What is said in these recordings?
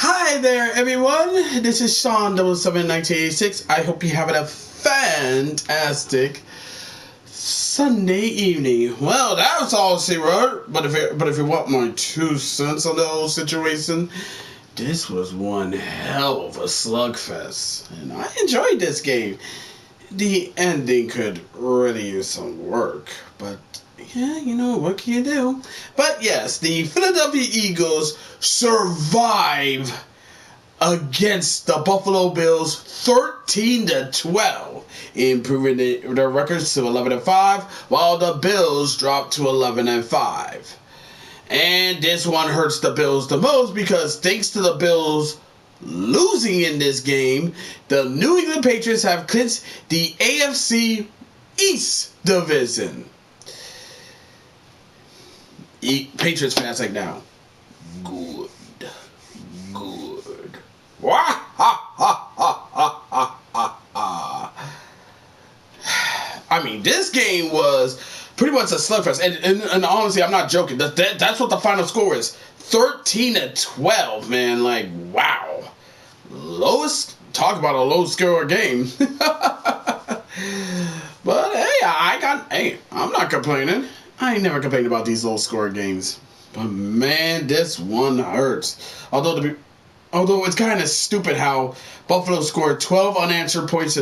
Hi there, everyone. This is Sean 771986. I hope you're having a fantastic Sunday evening. Well, that was all zero. But if you want my 2 cents on the whole situation, this was one hell of a slugfest, and I enjoyed this game. The ending could really use some work, but yeah, what can you do? But yes, the Philadelphia Eagles survive against the Buffalo Bills 13-12, improving their records to 11-5, while the Bills drop to 11-5. And this one hurts the Bills the most because thanks to the Bills losing in this game, the New England Patriots have clinched the AFC East Division. Patriots fans like now. Good. Wah, ha, ha, ha, ha, ha, ha. I mean, this game was pretty much a slugfest, and honestly, I'm not joking. That's what the final score is: 13-12. Man, like wow, talk about a low score game. But hey, I'm not complaining. I ain't never complained about these low score games. But man, this one hurts. Although it's kind of stupid how Buffalo scored 12 unanswered points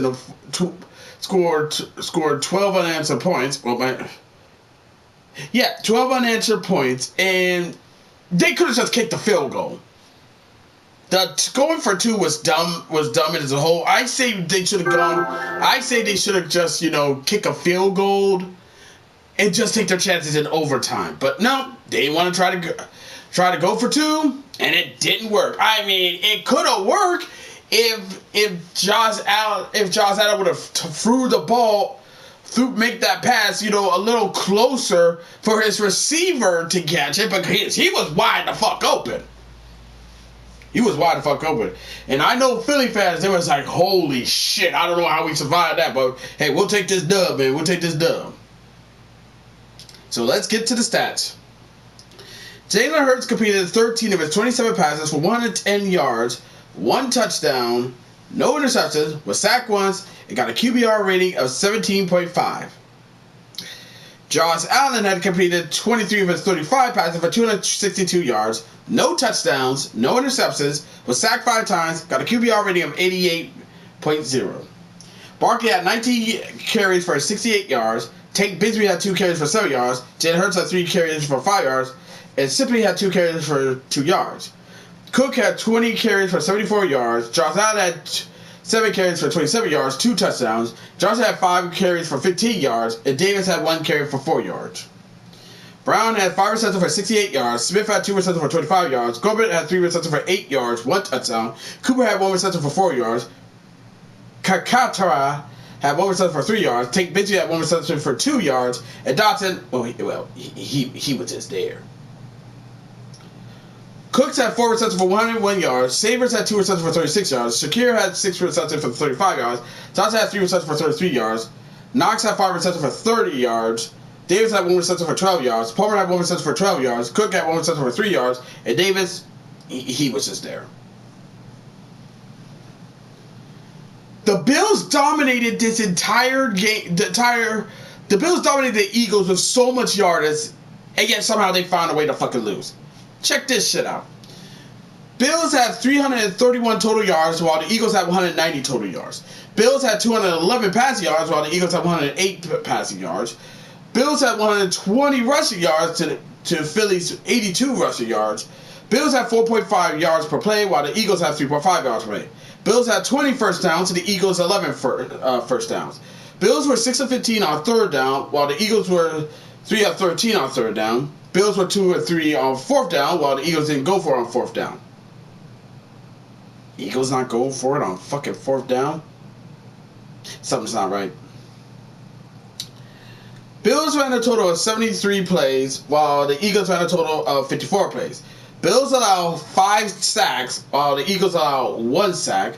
scored 12 unanswered points. 12 unanswered points, and they could have just kicked the field goal. The going for 2 was dumb as a whole. I say they should have just kick a field goal and just take their chances in overtime. But no, they want to try to go for 2, and it didn't work. I mean, it could have worked if Josh Allen would have threw the ball, make that pass, a little closer for his receiver to catch it, because he was wide the fuck open. And I know Philly fans, they was like, holy shit, I don't know how we survived that, but hey, we'll take this dub, man. We'll take this dub. So let's get to the stats. Jalen Hurts completed 13 of his 27 passes for 110 yards, 1 touchdown, no interceptions, was sacked once, and got a QBR rating of 17.5. Josh Allen had completed 23 of his 35 passes for 262 yards, no touchdowns, no interceptions, was sacked 5 times, got a QBR rating of 88.0. Barkley had 19 carries for 68 yards, Tank Bigsby had 2 carries for 7 yards, Jalen Hurts had 3 carries for 5 yards, and Sipley had 2 carries for 2 yards. Cook had 20 carries for 74 yards. Josh Allen had 7 carries for 27 yards, 2 touchdowns. Johnson had 5 carries for 15 yards, and Davis had 1 carry for 4 yards. Brown had 5 receptions for 68 yards. Smith had 2 receptions for 25 yards. Gobert had 3 receptions for 8 yards, 1 touchdown. Cooper had 1 reception for 4 yards. Kakatara had 1 reception for 3 yards. Tank Bigsby had 1 reception for 2 yards. And Dotson, he was just there. Cooks had 4 receptions for 101 yards. Savers had 2 receptions for 36 yards. Shakir had 6 receptions for 35 yards. Johnson had 3 receptions for 33 yards. Knox had 5 receptions for 30 yards. Davis had 1 reception for 12 yards. Palmer had 1 reception for 12 yards. Cook had 1 reception for 3 yards. And Davis, he was just there. The Bills dominated this entire game. The Bills dominated the Eagles with so much yardage, and yet somehow they found a way to fucking lose. Check this shit out. Bills had 331 total yards, while the Eagles had 190 total yards. Bills had 211 passing yards, while the Eagles had 108 passing yards. Bills had 120 rushing yards to Philly's 82 rushing yards. Bills had 4.5 yards per play, while the Eagles had 3.5 yards per play. Bills had 20 first downs, to the Eagles 11 first downs. Bills were 6 of 15 on third down, while the Eagles were 3 of 13 on third down. Bills were 2 of 3 on fourth down, while the Eagles didn't go for it on fourth down. Eagles not going for it on fucking fourth down? Something's not right. Bills ran a total of 73 plays, while the Eagles ran a total of 54 plays. Bills allow 5 sacks, while the Eagles allow 1 sack.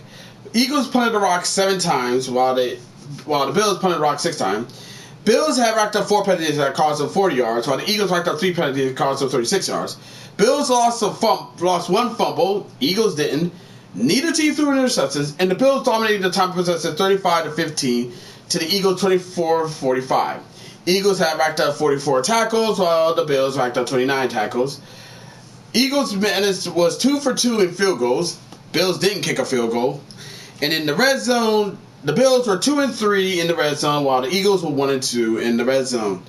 Eagles punted the rock 7 times, while the Bills punted the rock 6 times. Bills have racked up 4 penalties that cost them 40 yards, while the Eagles racked up 3 penalties that cost them 36 yards. Bills lost one fumble. Eagles didn't. Neither team threw interceptions, and the Bills dominated the time possession 35-15 to the Eagles 24-45. Eagles had racked up 44 tackles, while the Bills racked up 29 tackles. Eagles was 2 for 2 in field goals. Bills didn't kick a field goal. And in the red zone, the Bills were 2 and 3 in the red zone, while the Eagles were 1 and 2 in the red zone.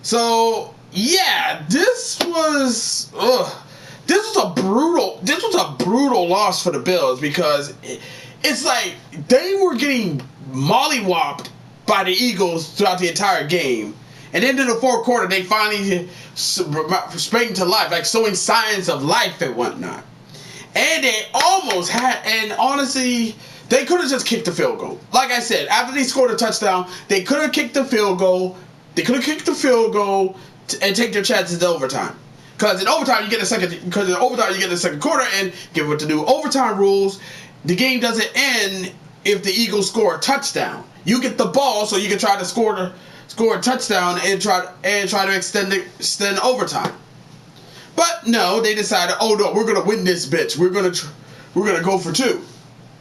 So yeah, this was a brutal loss for the Bills, because it's like they were getting mollywopped by the Eagles throughout the entire game. And then in the fourth quarter, they finally sprang to life, like showing signs of life and whatnot. And they almost had, and honestly, they could have just kicked the field goal. Like I said, after they scored a touchdown, they could have kicked the field goal. They could have kicked the field goal and take their chances to overtime. Because in overtime you get a second quarter, and given with the new overtime rules, the game doesn't end if the Eagles score a touchdown. You get the ball so you can try to score a touchdown and try to extend overtime. But no, they decided, oh no, we're gonna win this bitch. We're gonna go for 2,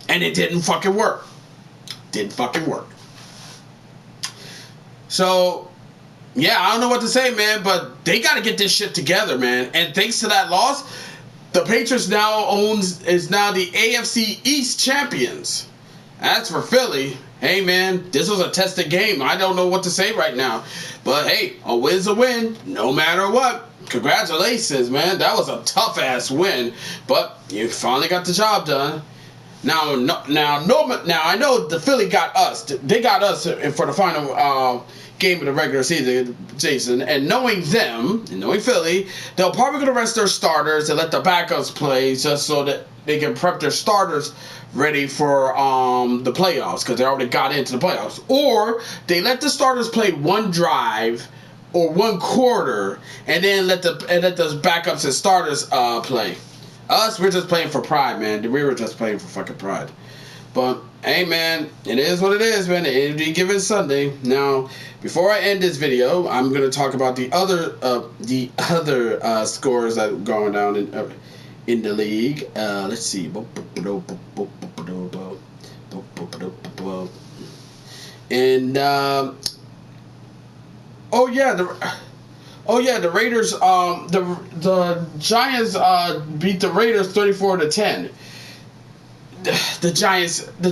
and it didn't fucking work. So yeah, I don't know what to say, man, but they got to get this shit together, man. And thanks to that loss, the Patriots is now the AFC East champions. As for Philly, hey, man, this was a tested game. I don't know what to say right now. But hey, a win's a win, no matter what. Congratulations, man. That was a tough-ass win, but you finally got the job done. Now I know the Philly got us. They got us for the final game of the regular season, Jason. And knowing them, and knowing Philly, they'll probably going to rest their starters and let the backups play just so that they can prep their starters ready for the playoffs, because they already got into the playoffs. Or they let the starters play one drive or one quarter, and then let those backups and starters play. Us, we're just playing for pride, man. We were just playing for fucking pride. But hey, man, it is what it is, man. Any given Sunday. Now, before I end this video, I'm gonna talk about the other scores that are going down in the league. Let's see. And the Raiders. The Giants beat the Raiders 34-10. The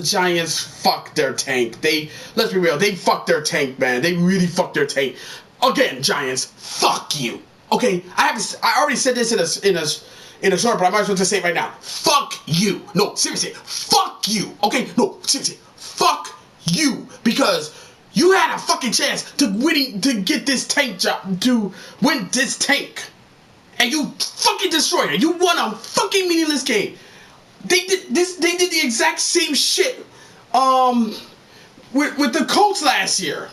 Giants fucked their tank. Let's be real, they fucked their tank, man. They really fucked their tank. Again, Giants, fuck you. Okay, I already said this in a short, but I might as well just say it right now. Fuck you. No, seriously, fuck you. Okay, no, seriously, fuck you, because you had a fucking chance to get this tank job, to win this tank, and you fucking destroyed it. You won a fucking meaningless game. They did the exact same shit with the Colts last year.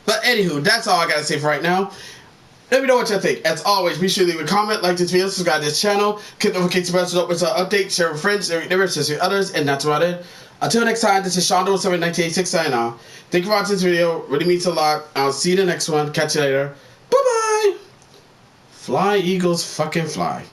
But anywho, that's all I gotta say for right now. Let me know what you think. As always, be sure to leave a comment, like this video, subscribe to this channel, click the notification bell so with updates, share with friends, share with others, and that's about it. Until next time, this is Shondo71986 signing off. Thank you for watching this video. Really means a lot. I'll see you in the next one. Catch you later. Bye-bye. Fly, Eagles, fucking fly.